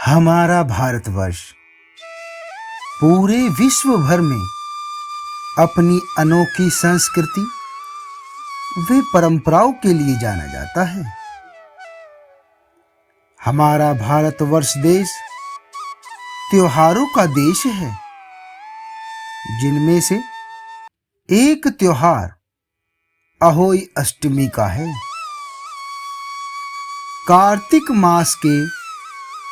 हमारा भारतवर्ष पूरे विश्व भर में अपनी अनोखी संस्कृति व परंपराओं के लिए जाना जाता है। हमारा भारतवर्ष देश त्योहारों का देश है, जिनमें से एक त्योहार अहोई अष्टमी का है। कार्तिक मास के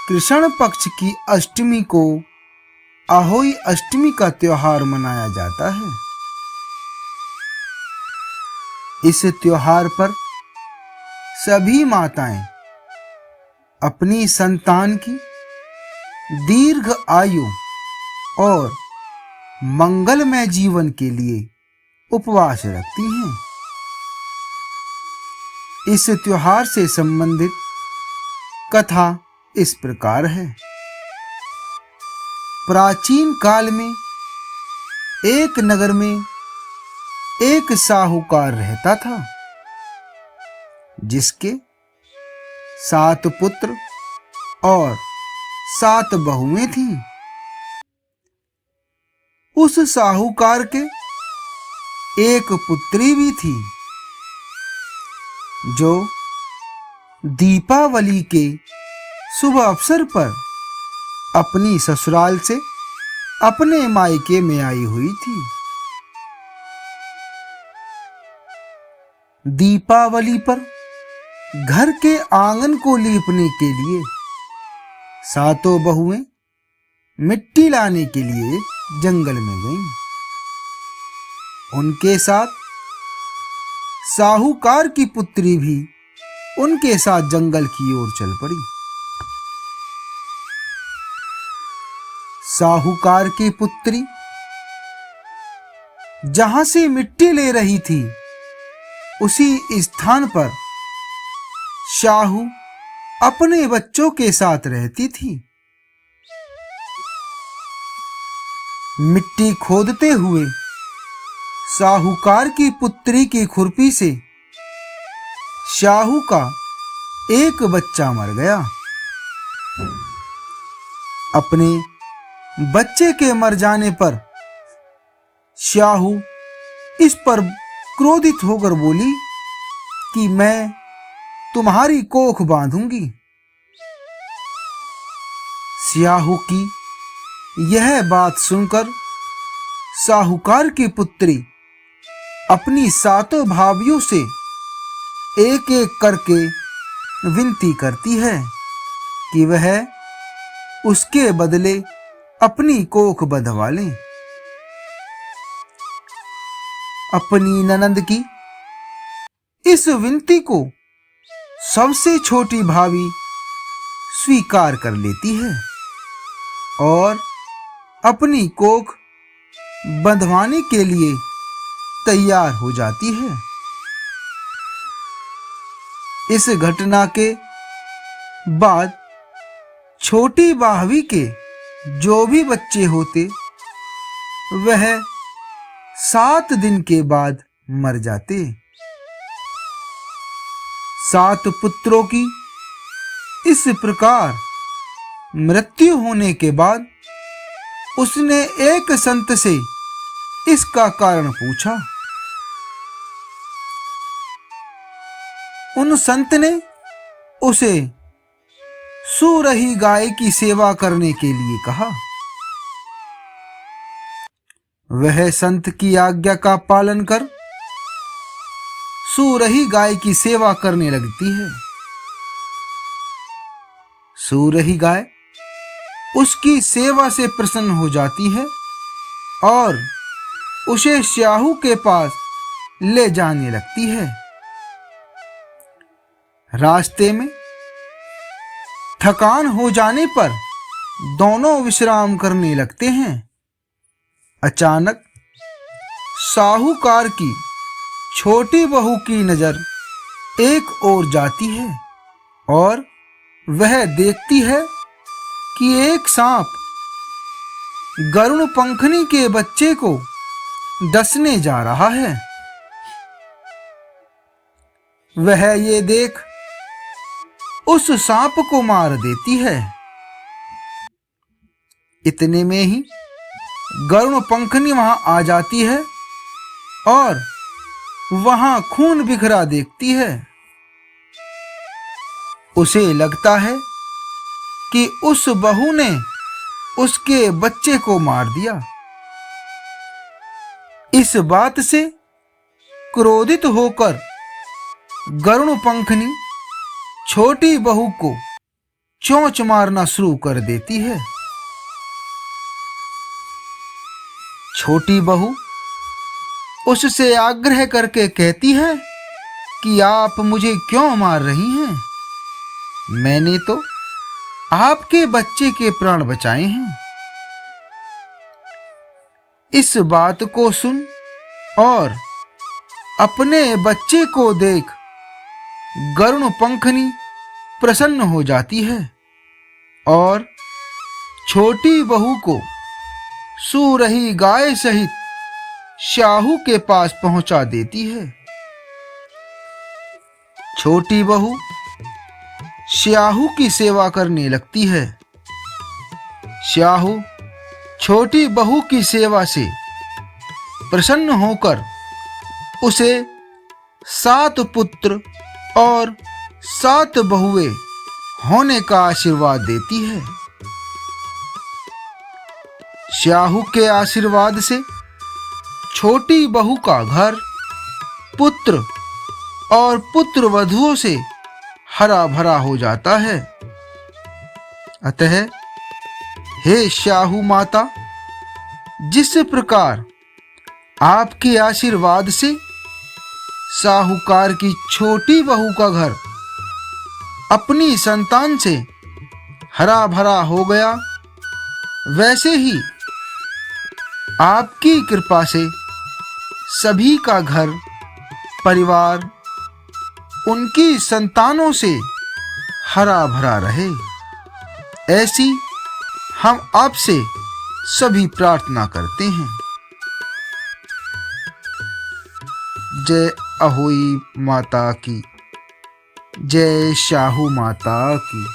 कृष्ण पक्ष की अष्टमी को अहोई अष्टमी का त्योहार मनाया जाता है। इस त्योहार पर सभी माताएं अपनी संतान की दीर्घ आयु और मंगलमय जीवन के लिए उपवास रखती हैं। इस त्योहार से संबंधित कथा इस प्रकार है। प्राचीन काल में एक नगर में एक साहूकार रहता था, जिसके 7 पुत्र और 7 बहुएं थीं। उस साहूकार के एक पुत्री भी थी, जो दीपावली के शुभ अवसर पर अपनी ससुराल से अपने मायके में आई हुई थी। दीपावली पर घर के आंगन को लीपने के लिए 7 बहुएं मिट्टी लाने के लिए जंगल में गईं। उनके साथ साहूकार की पुत्री भी उनके साथ जंगल की ओर चल पड़ी। साहूकार की पुत्री जहां से मिट्टी ले रही थी, उसी स्थान पर शाहू अपने बच्चों के साथ रहती थी। मिट्टी खोदते हुए साहूकार की पुत्री की खुरपी से शाहू का एक बच्चा मर गया। अपने बच्चे के मर जाने पर शाहू इस पर क्रोधित होकर बोली कि मैं तुम्हारी कोख बांधूंगी। शाहू की यह बात सुनकर साहूकार की पुत्री अपनी 7 भाभियों से एक एक करके विनती करती है कि वह उसके बदले अपनी कोख बंधवा लें। अपनी ननंद की इस विनती को सबसे छोटी भाभी स्वीकार कर लेती है और अपनी कोख बंधवाने के लिए तैयार हो जाती है। इस घटना के बाद छोटी भाभी के जो भी बच्चे होते, वह 7 दिन के बाद मर जाते। 7 पुत्रों की इस प्रकार मृत्यु होने के बाद उसने एक संत से इसका कारण पूछा। उन संत ने उसे सूरही गाय की सेवा करने के लिए कहा। वह संत की आज्ञा का पालन कर सूरही गाय की सेवा करने लगती है। सूरही गाय उसकी सेवा से प्रसन्न हो जाती है और उसे शाहू के पास ले जाने लगती है। रास्ते में थकान हो जाने पर दोनों विश्राम करने लगते हैं। अचानक साहूकार की छोटी बहू की नजर एक ओर जाती है और वह देखती है कि एक सांप गरुड़ पंखनी के बच्चे को डसने जा रहा है। वह ये देख उस सांप को मार देती है। इतने में ही गरुण पंखनी वहां आ जाती है और वहां खून बिखरा देखती है। उसे लगता है कि उस बहू ने उसके बच्चे को मार दिया। इस बात से क्रोधित होकर गरुण पंखनी छोटी बहू को चोंच मारना शुरू कर देती है। छोटी बहू उससे आग्रह करके कहती है कि आप मुझे क्यों मार रही हैं? मैंने तो आपके बच्चे के प्राण बचाए हैं। इस बात को सुन और अपने बच्चे को देख गरुण पंखनी प्रसन्न हो जाती है और छोटी बहू को सू रही गाय सहित श्याहू के पास पहुंचा देती है। छोटी बहू श्याहू की सेवा करने लगती है। श्याहू छोटी बहू की सेवा से प्रसन्न होकर उसे 7 पुत्र और 7 बहुएं होने का आशीर्वाद देती है। श्याहू के आशीर्वाद से छोटी बहू का घर पुत्र और पुत्र वधुओं से हरा भरा हो जाता है। अतः हे श्याहू माता, जिस प्रकार आपके आशीर्वाद से साहूकार की छोटी बहू का घर अपनी संतान से हरा भरा हो गया, वैसे ही आपकी कृपा से सभी का घर परिवार उनकी संतानों से हरा भरा रहे, ऐसी हम आपसे सभी प्रार्थना करते हैं। जय अहोई माता की, जय श्याहू माता की।